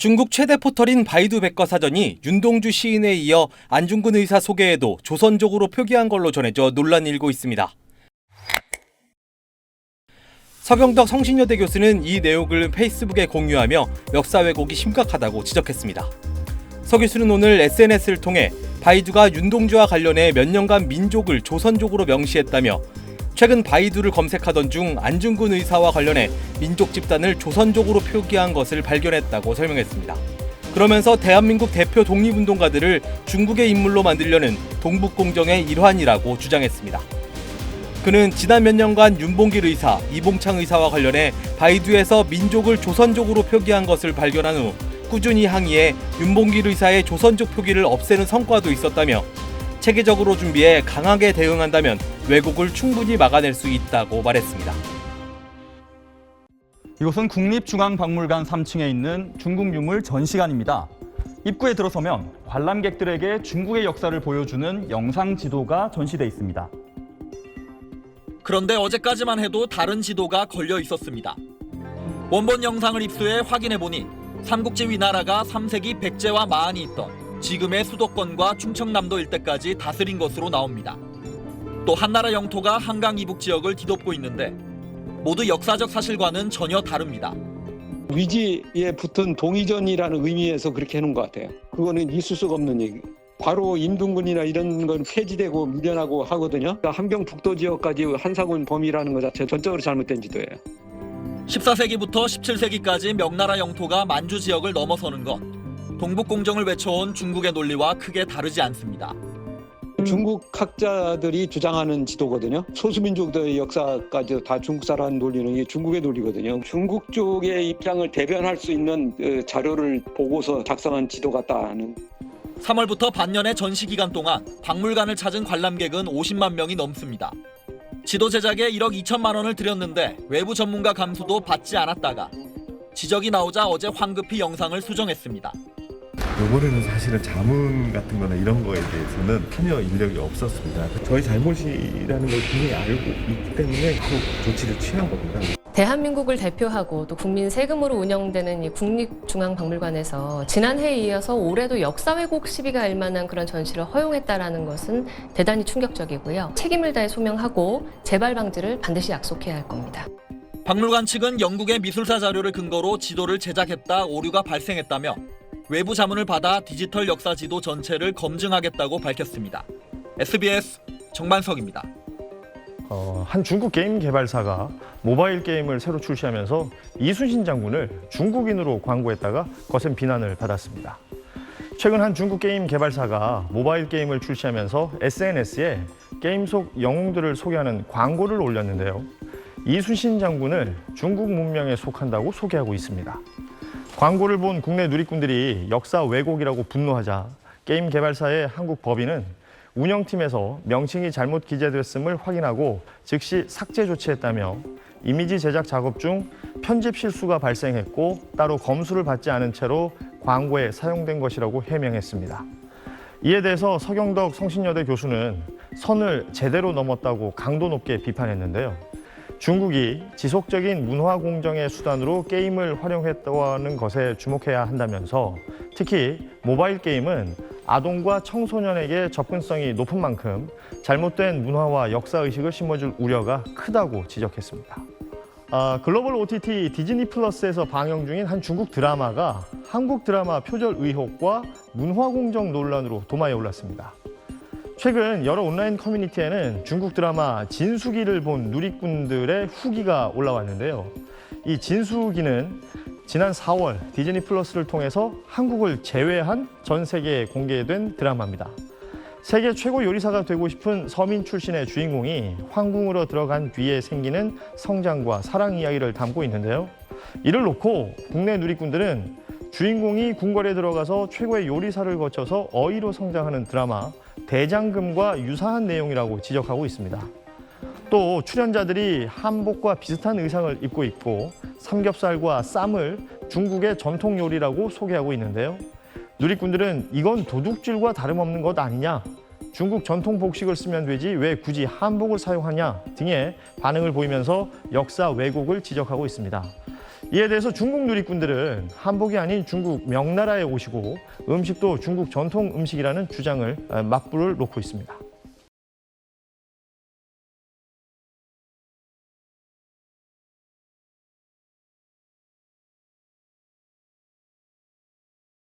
중국 최대 포털인 바이두 백과사전이 윤동주 시인에 이어 안중근 의사 소개에도 조선족으로 표기한 걸로 전해져 논란이 일고 있습니다. 서경덕 성신여대 교수는 이 내용을 페이스북에 공유하며 역사 왜곡이 심각하다고 지적했습니다. 서 교수는 오늘 SNS를 통해 바이두가 윤동주와 관련해 몇 년간 민족을 조선족으로 명시했다며 최근 바이두를 검색하던 중 안중근 의사와 관련해 민족 집단을 조선족으로 표기한 것을 발견했다고 설명했습니다. 그러면서 대한민국 대표 독립운동가들을 중국의 인물로 만들려는 동북공정의 일환이라고 주장했습니다. 그는 지난 몇 년간 윤봉길 의사, 이봉창 의사와 관련해 바이두에서 민족을 조선족으로 표기한 것을 발견한 후 꾸준히 항의해 윤봉길 의사의 조선족 표기를 없애는 성과도 있었다며 체계적으로 준비해 강하게 대응한다면 왜곡을 충분히 막아낼 수 있다고 말했습니다. 이곳은 국립중앙박물관 3층에 있는 중국 유물 전시관입니다. 입구에 들어서면 관람객들에게 중국의 역사를 보여주는 영상 지도가 전시돼 있습니다. 그런데 어제까지만 해도 다른 지도가 걸려 있었습니다. 원본 영상을 입수해 확인해보니 삼국지 위나라가 3세기 백제와 마한이 있던 지금의 수도권과 충청남도 일대까지 다스린 것으로 나옵니다. 또 한나라 영토가 한강 이북 지역을 뒤덮고 있는데 모두 역사적 사실과는 전혀 다릅니다. 위지에 붙은 동의전이라는 의미에서 그렇게 해놓은 것 같아요. 그거는 있을 수가 없는 얘기. 바로 임둔군이나 이런 건 폐지되고 밀려나고 하거든요. 그러니까 함경 북도 지역까지 한사군 범위라는 것 자체가 전적으로 잘못된 지도예요. 14세기부터 17세기까지 명나라 영토가 만주 지역을 넘어서는 것, 동북공정을 외쳐온 중국의 논리와 크게 다르지 않습니다. 중국 학자들이 주장하는 지도거든요. 소수민족들의 역사까지 다 중국 사람 논리는 이게 중국의 논리거든요. 중국 쪽의 입장을 대변할 수 있는 자료를 보고서 작성한 지도 같다는. 3월부터 반년의 전시 기간 동안 박물관을 찾은 관람객은 50만 명이 넘습니다. 지도 제작에 1억 2천만 원을 들였는데 외부 전문가 감수도 받지 않았다가 지적이 나오자 어제 황급히 영상을 수정했습니다. 이번에는 사실은 자문 같은 거나 이런 거에 대해서는 참여 인력이 없었습니다. 저희 잘못이라는 걸 분명히 알고 있기 때문에 그 조치를 취한 겁니다. 대한민국을 대표하고 또 국민 세금으로 운영되는 이 국립중앙박물관에서 지난해에 이어서 올해도 역사 왜곡 시비가 일만한 그런 전시를 허용했다라는 것은 대단히 충격적이고요. 책임을 다해 소명하고 재발 방지를 반드시 약속해야 할 겁니다. 박물관 측은 영국의 미술사 자료를 근거로 지도를 제작했다 오류가 발생했다며 외부 자문을 받아 디지털 역사 지도 전체를 검증하겠다고 밝혔습니다. SBS 정만석입니다. 한 중국 게임 개발사가 모바일 게임을 새로 출시하면서 이순신 장군을 중국인으로 광고했다가 거센 비난을 받았습니다. 최근 한 중국 게임 개발사가 모바일 게임을 출시하면서 SNS에 게임 속 영웅들을 소개하는 광고를 올렸는데요. 이순신 장군을 중국 문명에 속한다고 소개하고 있습니다. 광고를 본 국내 누리꾼들이 역사 왜곡이라고 분노하자 게임 개발사의 한국 법인은 운영팀에서 명칭이 잘못 기재됐음을 확인하고 즉시 삭제 조치했다며 이미지 제작 작업 중 편집 실수가 발생했고 따로 검수를 받지 않은 채로 광고에 사용된 것이라고 해명했습니다. 이에 대해서 서경덕 성신여대 교수는 선을 제대로 넘었다고 강도 높게 비판했는데요. 중국이 지속적인 문화 공정의 수단으로 게임을 활용했다는 것에 주목해야 한다면서 특히 모바일 게임은 아동과 청소년에게 접근성이 높은 만큼 잘못된 문화와 역사의식을 심어줄 우려가 크다고 지적했습니다. 글로벌 OTT 디즈니 플러스에서 방영 중인 한 중국 드라마가 한국 드라마 표절 의혹과 문화 공정 논란으로 도마에 올랐습니다. 최근 여러 온라인 커뮤니티에는 중국 드라마 진수기를 본 누리꾼들의 후기가 올라왔는데요. 이 진수기는 지난 4월 디즈니 플러스를 통해서 한국을 제외한 전 세계에 공개된 드라마입니다. 세계 최고 요리사가 되고 싶은 서민 출신의 주인공이 황궁으로 들어간 뒤에 생기는 성장과 사랑 이야기를 담고 있는데요. 이를 놓고 국내 누리꾼들은 주인공이 궁궐에 들어가서 최고의 요리사를 거쳐서 어이로 성장하는 드라마 대장금과 유사한 내용이라고 지적하고 있습니다. 또 출연자들이 한복과 비슷한 의상을 입고 있고 삼겹살과 쌈을 중국의 전통 요리라고 소개하고 있는데요. 누리꾼들은 이건 도둑질과 다름없는 것 아니냐, 중국 전통 복식을 쓰면 되지 왜 굳이 한복을 사용하냐 등의 반응을 보이면서 역사 왜곡을 지적하고 있습니다. 이에 대해서 중국 누리꾼들은 한복이 아닌 중국 명나라에 오시고 음식도 중국 전통 음식이라는 주장을 맞불을 놓고 있습니다.